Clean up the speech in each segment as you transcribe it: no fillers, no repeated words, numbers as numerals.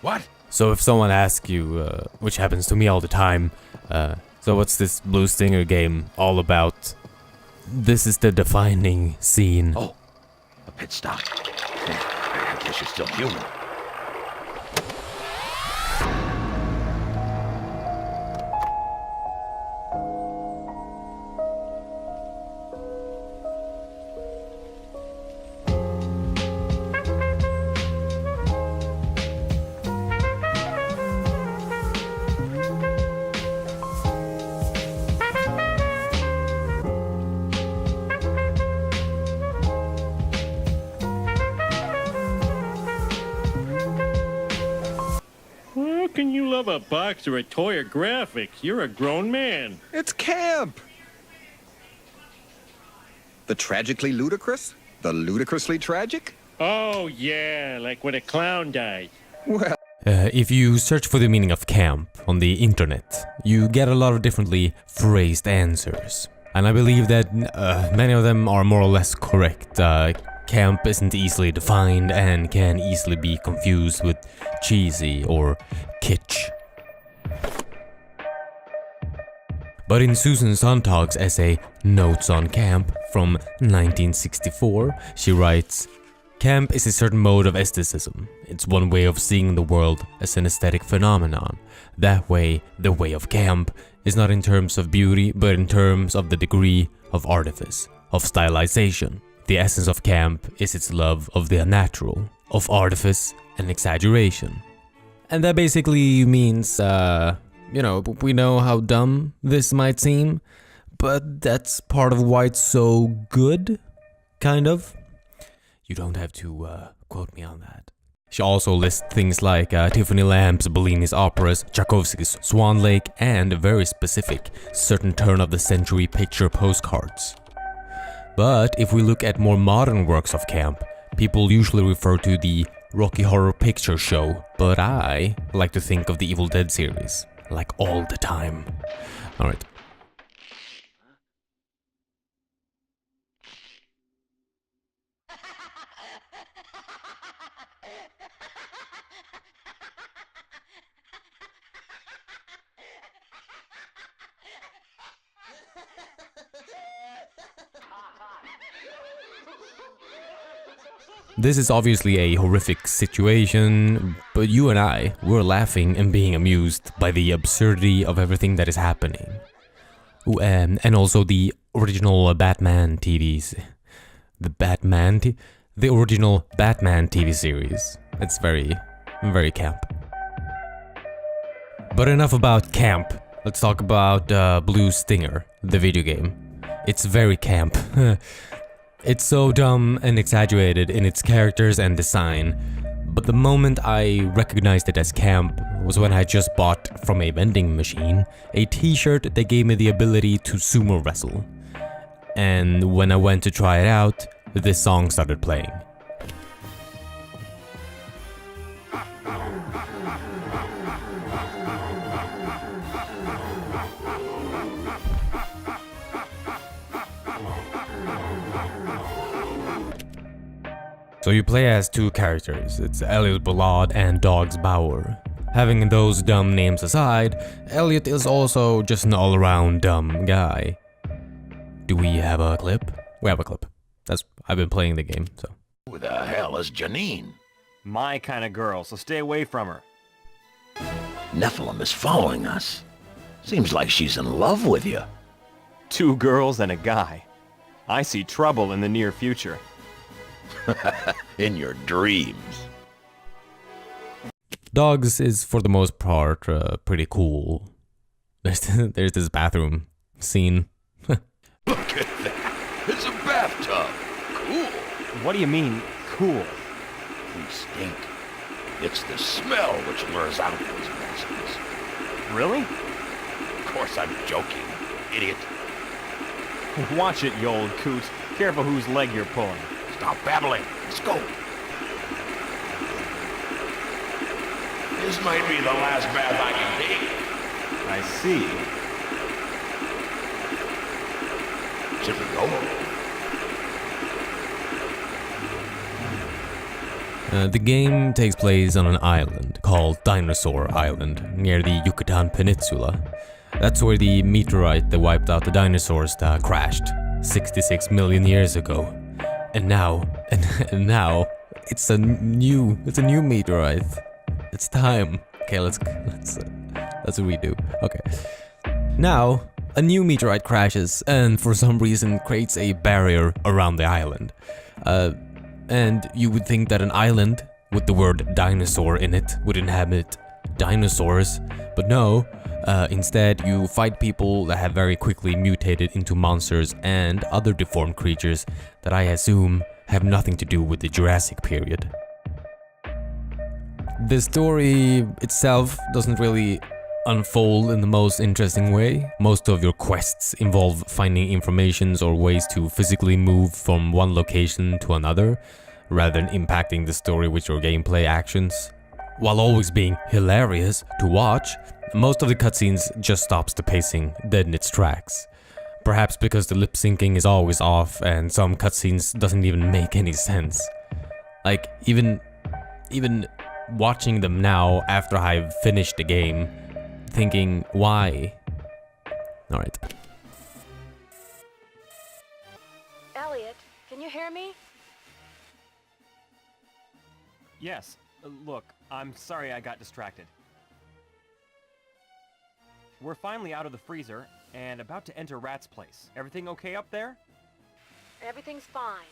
What? So if someone asks you, which happens to me all the time, so what's this Blue Stinger game all about? This is the defining scene. Oh, a pit stop. I guess you're still human. How can you love a box or a toy or graphics? You're a grown man. It's camp! The tragically ludicrous? The ludicrously tragic? Oh, yeah, like when a clown dies. Well, If you search for the meaning of camp on the internet, you get a lot of differently phrased answers. And I believe that many of them are more or less correct. Camp isn't easily defined and can easily be confused with cheesy or kitsch. But in Susan Sontag's essay Notes on Camp from 1964, she writes, "Camp is a certain mode of aestheticism. It's one way of seeing the world as an aesthetic phenomenon. That way, the way of camp is not in terms of beauty, but in terms of the degree of artifice, of stylization. The essence of camp is its love of the unnatural, of artifice and exaggeration." And that basically means, we know how dumb this might seem, but that's part of why it's so good, kind of. You don't have to quote me on that. She also lists things like Tiffany Lamb's Bellini's operas, Tchaikovsky's Swan Lake, and very specific certain turn-of-the-century picture postcards. But if we look at more modern works of camp, people usually refer to the Rocky Horror Picture Show, but I like to think of the Evil Dead series, like all the time. Alright. This is obviously a horrific situation, but you and I, we're laughing and being amused by the absurdity of everything that is happening. Ooh, and also the original Batman TVs. The original Batman TV series. It's very, very camp. But enough about camp. Let's talk about Blue Stinger, the video game. It's very camp. It's so dumb and exaggerated in its characters and design, but the moment I recognized it as camp was when I just bought from a vending machine a t-shirt that gave me the ability to sumo wrestle. And when I went to try it out, this song started playing. So you play as two characters, it's Elliot Ballard and Dogs Bauer. Having those dumb names aside, Elliot is also just an all-around dumb guy. Do we have a clip? We have a clip. I've been playing the game, so. Who the hell is Janine? My kind of girl, so stay away from her. Nephilim is following us. Seems like she's in love with you. 2 girls and a guy. I see trouble in the near future. In your dreams. Dogs is for the most part pretty cool. There's this bathroom scene. Look at that. It's a bathtub. Cool. What do you mean, cool? We stink. It's the smell which lures out those bastards. Really? Of course I'm joking, idiot. Watch it, you old coot. Careful whose leg you're pulling. Stop babbling. Let's go. This might be the last bath I can take. I see. Should we go? The game takes place on an island called Dinosaur Island near the Yucatan Peninsula. That's where the meteorite that wiped out the dinosaurs crashed 66 million years ago. And now it's a new meteorite. It's time. Okay, let's redo. Okay. Now, a new meteorite crashes and for some reason creates a barrier around the island. And you would think that an island with the word dinosaur in it would inhabit dinosaurs, but no. Instead, you fight people that have very quickly mutated into monsters and other deformed creatures that I assume have nothing to do with the Jurassic period. The story itself doesn't really unfold in the most interesting way. Most of your quests involve finding informations or ways to physically move from one location to another, rather than impacting the story with your gameplay actions. While always being hilarious to watch, most of the cutscenes just stops the pacing dead in its tracks. Perhaps because the lip syncing is always off and some cutscenes doesn't even make any sense. Like, even watching them now after I've finished the game, thinking, why? Alright. Elliot, can you hear me? Yes. Look, I'm sorry I got distracted. We're finally out of the freezer and about to enter Rat's place. Everything okay up there? Everything's fine.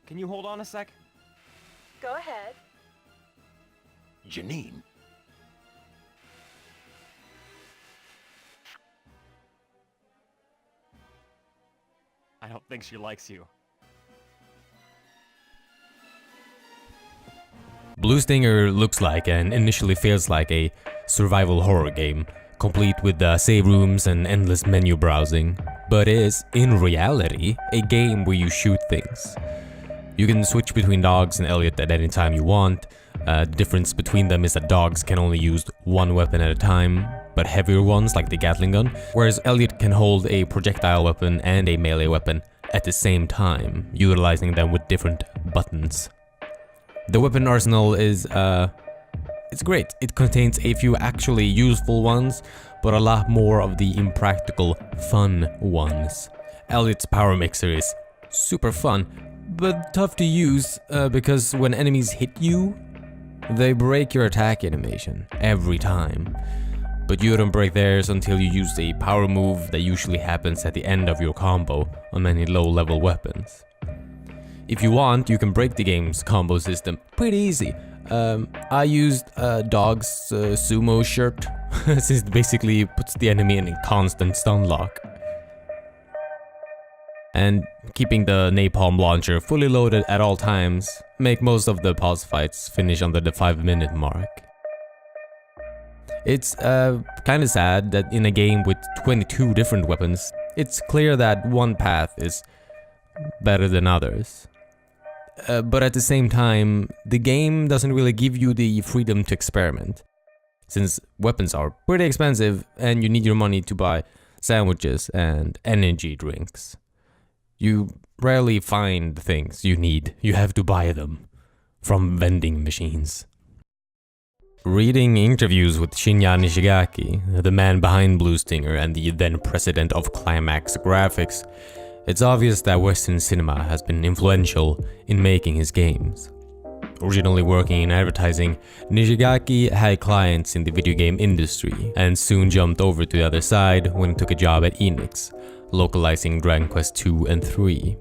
Can you hold on a sec? Go ahead. Janine? I don't think she likes you. Blue Stinger looks like and initially feels like a survival horror game, complete with save rooms and endless menu browsing, but is, in reality, a game where you shoot things. You can switch between dogs and Elliot at any time you want. The difference between them is that dogs can only use one weapon at a time, but heavier ones like the Gatling gun, whereas Elliot can hold a projectile weapon and a melee weapon at the same time, utilizing them with different buttons. The weapon arsenal is, it's great. It contains a few actually useful ones, but a lot more of the impractical, fun ones. Elliot's power mixer is super fun, but tough to use, because when enemies hit you, they break your attack animation every time. But you don't break theirs until you use a power move that usually happens at the end of your combo on many low-level weapons. If you want, you can break the game's combo system pretty easy. I used Dog's sumo shirt, since it basically puts the enemy in a constant stun lock. And keeping the napalm launcher fully loaded at all times make most of the boss fights finish under the 5-minute mark. It's kinda sad that in a game with 22 different weapons, it's clear that one path is better than others. But at the same time, the game doesn't really give you the freedom to experiment, since weapons are pretty expensive and you need your money to buy sandwiches and energy drinks. You rarely find the things you need, you have to buy them from vending machines. Reading interviews with Shinya Nishigaki, the man behind Blue Stinger and the then president of Climax Graphics, it's obvious that Western cinema has been influential in making his games. Originally working in advertising, Nishigaki had clients in the video game industry and soon jumped over to the other side when he took a job at Enix, localizing Dragon Quest 2 and 3.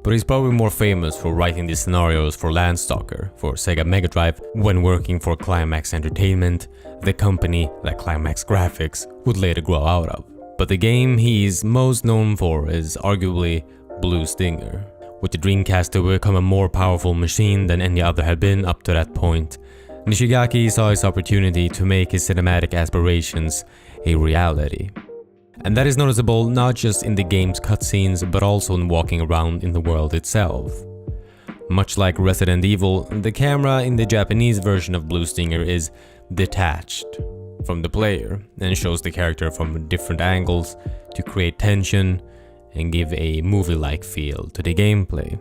But he's probably more famous for writing the scenarios for Landstalker for Sega Mega Drive when working for Climax Entertainment, the company that Climax Graphics would later grow out of. But the game he's most known for is arguably Blue Stinger. With the Dreamcast to become a more powerful machine than any other had been up to that point, Nishigaki saw his opportunity to make his cinematic aspirations a reality. And that is noticeable not just in the game's cutscenes, but also in walking around in the world itself. Much like Resident Evil, the camera in the Japanese version of Blue Stinger is detached from the player and shows the character from different angles to create tension and give a movie-like feel to the gameplay.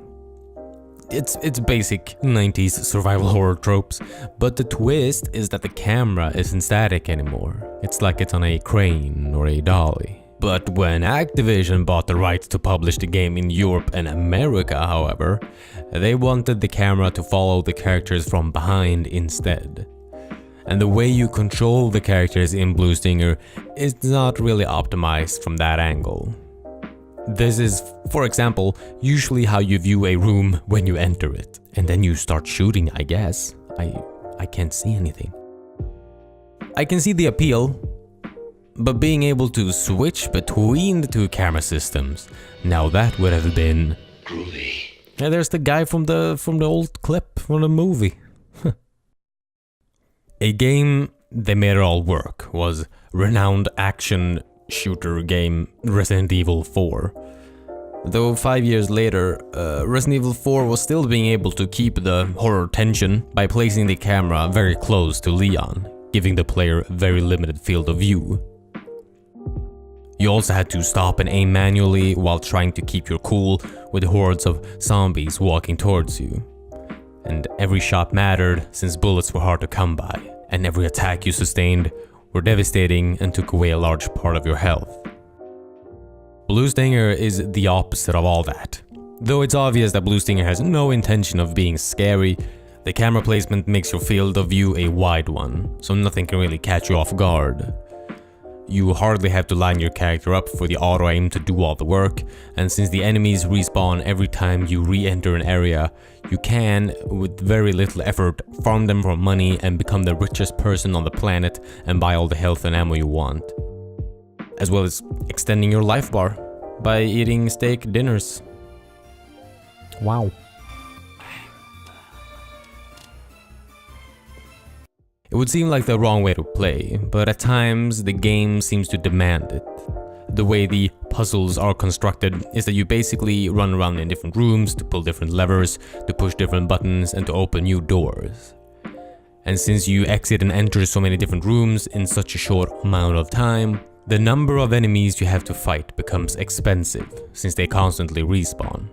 It's basic 90s survival horror tropes, but the twist is that the camera isn't static anymore. It's like it's on a crane or a dolly. But when Activision bought the rights to publish the game in Europe and America, however, they wanted the camera to follow the characters from behind instead. And the way you control the characters in Blue Stinger is not really optimized from that angle. This is, for example, usually how you view a room when you enter it, and then you start shooting, I guess. I can't see anything. I can see the appeal, but being able to switch between the two camera systems, now that would have been Groovy. Yeah, there's the guy from the old clip from the movie. A game that made it all work was renowned action shooter game Resident Evil 4. Though 5 years later, Resident Evil 4 was still being able to keep the horror tension by placing the camera very close to Leon, giving the player a very limited field of view. You also had to stop and aim manually while trying to keep your cool with hordes of zombies walking towards you. And every shot mattered since bullets were hard to come by, and every attack you sustained were devastating and took away a large part of your health. Blue Stinger is the opposite of all that. Though it's obvious that Blue Stinger has no intention of being scary, the camera placement makes your field of view a wide one, so nothing can really catch you off guard. You hardly have to line your character up for the auto-aim to do all the work, and since the enemies respawn every time you re-enter an area, you can, with very little effort, farm them for money and become the richest person on the planet and buy all the health and ammo you want. As well as extending your life bar by eating steak dinners. Wow. It would seem like the wrong way to play, but at times the game seems to demand it. The way the puzzles are constructed is that you basically run around in different rooms to pull different levers, to push different buttons, and to open new doors. And since you exit and enter so many different rooms in such a short amount of time, the number of enemies you have to fight becomes expensive, since they constantly respawn.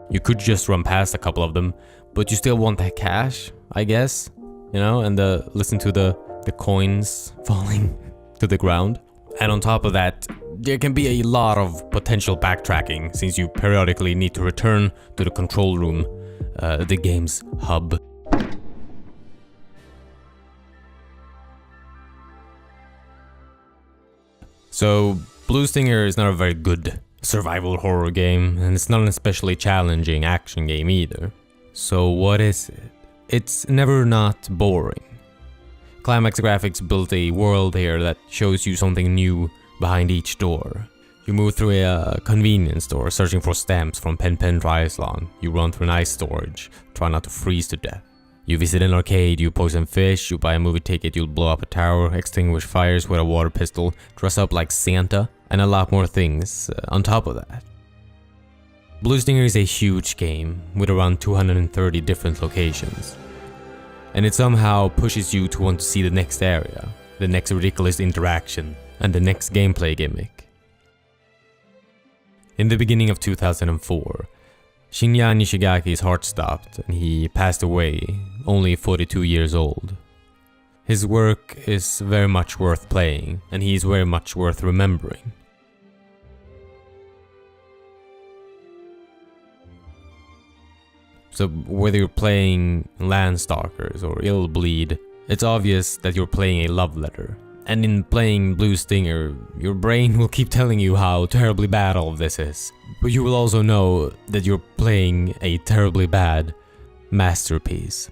You could just run past a couple of them, but you still want that cash, I guess? You know, and listen to the coins falling to the ground. And on top of that, there can be a lot of potential backtracking since you periodically need to return to the control room, the game's hub. So, Blue Stinger is not a very good survival horror game, and it's not an especially challenging action game either. So what is it? It's never not boring. Climax Graphics built a world here that shows you something new behind each door. You move through a convenience store searching for stamps from Pen Triathlon. You run through an ice storage, try not to freeze to death. You visit an arcade, you poison fish, you buy a movie ticket, you'll blow up a tower, extinguish fires with a water pistol, dress up like Santa, and a lot more things on top of that. Blue Stinger is a huge game with around 230 different locations. And it somehow pushes you to want to see the next area, the next ridiculous interaction, and the next gameplay gimmick. In the beginning of 2004, Shinya Nishigaki's heart stopped and he passed away, only 42 years old. His work is very much worth playing, and he is very much worth remembering. So whether you're playing Landstalkers or Illbleed, it's obvious that you're playing a love letter. And in playing Blue Stinger, your brain will keep telling you how terribly bad all of this is. But you will also know that you're playing a terribly bad masterpiece.